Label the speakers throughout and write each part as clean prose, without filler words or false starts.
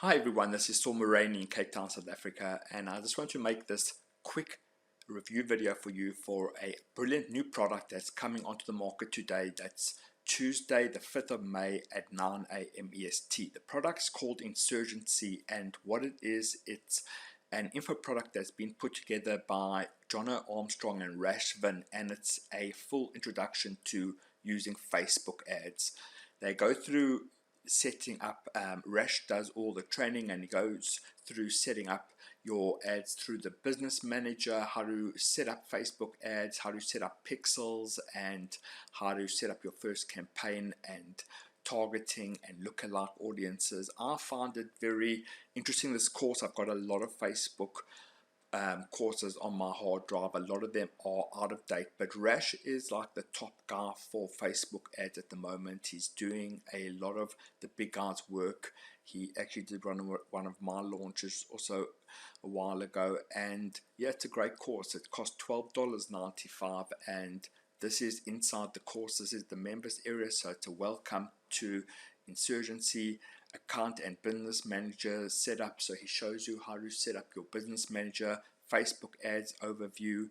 Speaker 1: Hi everyone, this is Saul Maraney in Cape Town, South Africa, and I just want to make this quick review video for you for a brilliant new product that's coming onto the market today. That's Tuesday the 5th of May at 9 a.m. EST. The product's called Insurgency, and what it is, it's an info product that's been put together by Jono Armstrong and Rashvin, and it's a full introduction to using Facebook ads. They go through setting up, Rash does all the training and he goes through setting up your ads through the business manager, how to set up Facebook ads, how to set up pixels, and how to set up your first campaign and targeting and lookalike audiences. I found it very interesting, this course. I've got a lot of Facebook courses on my hard drive. A lot of them are out of date, but Rash is like the top guy for Facebook ads at the moment. He's doing a lot of the big guys work. He actually did one of my launches also a while ago, and yeah, it's a great course. It costs $12.95, and this is inside the course. This is the members area, so it's a welcome to Insurgency account and business manager setup. So he shows you how to set up your business manager, Facebook ads overview,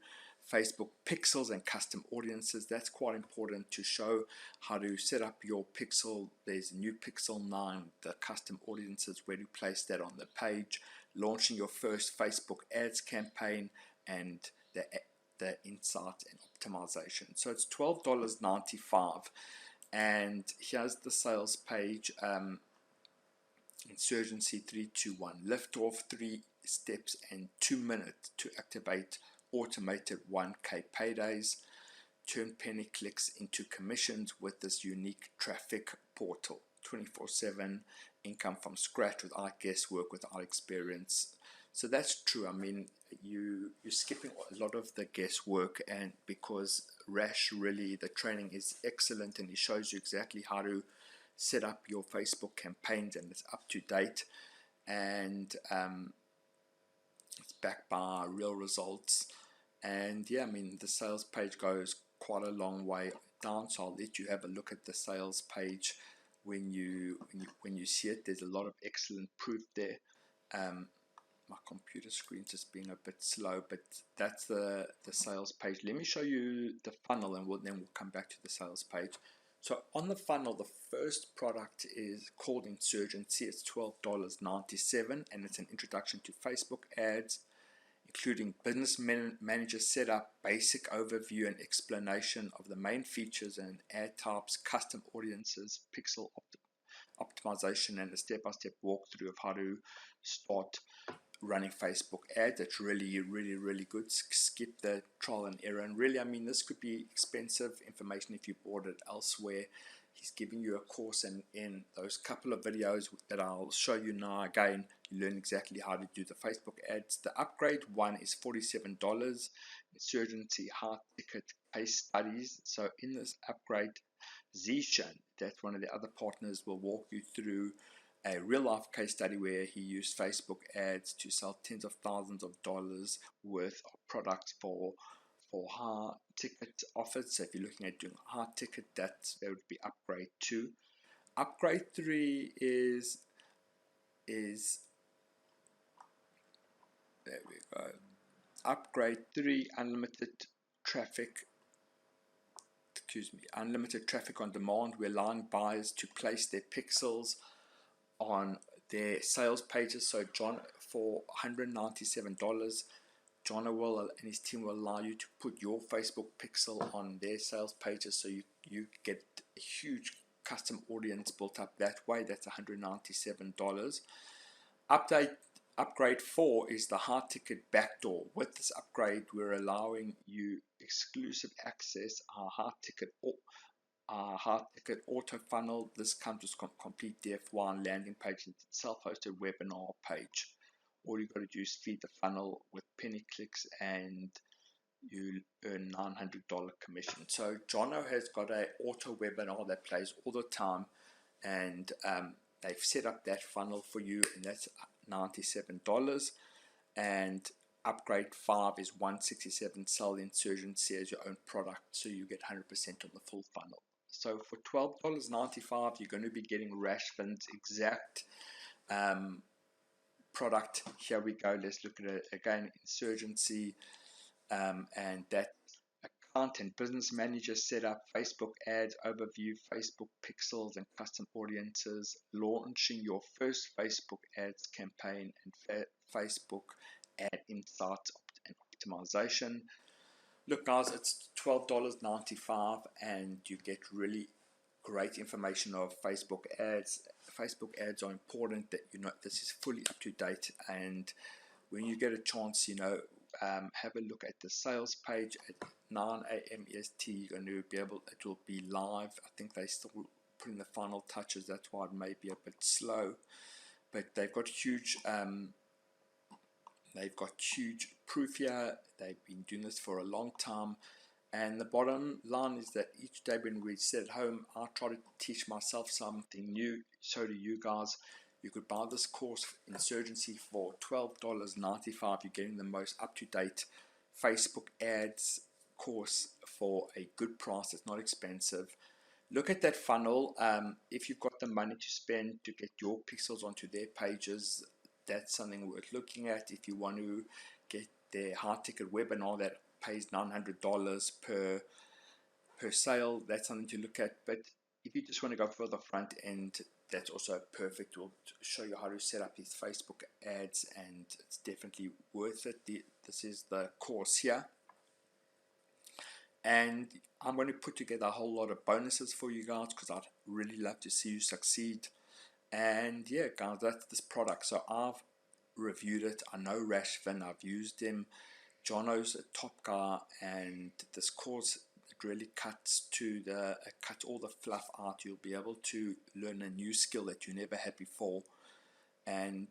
Speaker 1: Facebook pixels and custom audiences. That's quite important to show how to set up your pixel. There's a new pixel 9, the custom audiences, where to place that on the page, launching your first Facebook ads campaign, and the insight and optimization. So it's $12.95, and here's the sales page. Insurgency 321, lift off 3 steps and 2 minutes to activate automated 1K paydays. Turn penny clicks into commissions with this unique traffic portal. 24/7 income from scratch without guesswork, without experience. So that's true. I mean, you're skipping a lot of the guesswork, and because Rash, really, the training is excellent, and he shows you exactly how to set up your Facebook campaigns, and it's up to date, and it's backed by real results. And yeah, I mean, the sales page goes quite a long way down, so I'll let you have a look at the sales page when you see it. There's a lot of excellent proof there. My computer screen just being a bit slow, but that's the sales page. Let me show you the funnel, and then we'll come back to the sales page. So on the funnel, the first product is called Insurgency. It's $12.97, and it's an introduction to Facebook ads, including business manager setup, basic overview and explanation of the main features and ad types, custom audiences, pixel optimization, and a step-by-step walkthrough of how to start running Facebook ads. That's really good. Skip the trial and error, and really, I mean, this could be expensive information if you bought it elsewhere. He's giving you a course, and in those couple of videos that I'll show you now, again, you learn exactly how to do the Facebook ads. The upgrade one is $47. Insurgency high ticket case studies. So in this upgrade, Zishan, that's one of the other partners, will walk you through a real-life case study where he used Facebook ads to sell tens of thousands of dollars worth of products for high ticket offers. So if you're looking at doing high ticket, that would be upgrade 2. Upgrade 3 is there we go. Upgrade 3, unlimited traffic on demand. We're allowing buyers to place their pixels on their sales pages. So John, for $197, John and his team will allow you to put your Facebook pixel on their sales pages, so you get a huge custom audience built up that way. That's $197. Upgrade 4 is the high ticket backdoor. With this upgrade, we're allowing you exclusive access our high ticket auto funnel. This comes with complete DF1 landing page and self-hosted webinar page. All you got to do is feed the funnel with penny clicks, and you earn $900 commission. So Jono has got an auto webinar that plays all the time, and they've set up that funnel for you, and that's $97. And upgrade 5 is $167. Sell Insurgency as your own product, so you get 100% on the full funnel. So for $12.95, you're going to be getting Rashvin's exact product. Here we go. Let's look at it again. Insurgency, and that account and business manager setup, Facebook ads overview, Facebook pixels and custom audiences, launching your first Facebook ads campaign, and Facebook ad insights and optimization. Look, guys, it's $12.95, and you get really great information of Facebook ads. Facebook ads are important, that this is fully up to date, and when you get a chance, have a look at the sales page at 9 a.m. EST. You're going to be able, it will be live. I think they still putting the final touches, that's why it may be a bit slow, but they've got huge proof here. They've been doing this for a long time, and the bottom line is that each day when we sit at home, I try to teach myself something new. So do you guys. You could buy this course, Insurgency, for $12.95. You're getting the most up-to-date Facebook ads course for a good price. It's not expensive. Look at that funnel. If you've got the money to spend to get your pixels onto their pages, that's something worth looking at. If you want to get their high-ticket webinar that pays $900 per sale, that's something to look at. But if you just want to go for the front end, that's also perfect. We'll show you how to set up these Facebook ads, and it's definitely worth it. This is the course here, and I'm going to put together a whole lot of bonuses for you guys, because I'd really love to see you succeed. And yeah, guys, that's this product. So I've reviewed it. I know Rashvin, I've used him. Jono's a top guy, and this course, it really cuts all the fluff out. You'll be able to learn a new skill that you never had before, and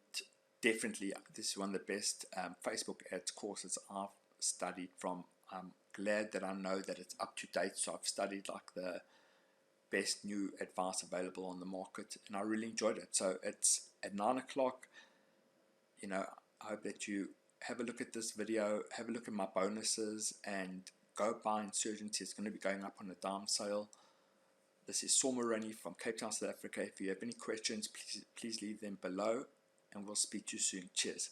Speaker 1: definitely this is one of the best Facebook ads courses I've studied from. I'm glad that I know that it's up to date, so I've studied like the best new advice available on the market, and I really enjoyed it. So it's at 9 o'clock. I hope that you have a look at this video, have a look at my bonuses, and go buy Insurgency. It's going to be going up on a dime sale. This is Saul Maraney from Cape Town, South Africa. If you have any questions, please leave them below, and we'll speak to you soon. Cheers.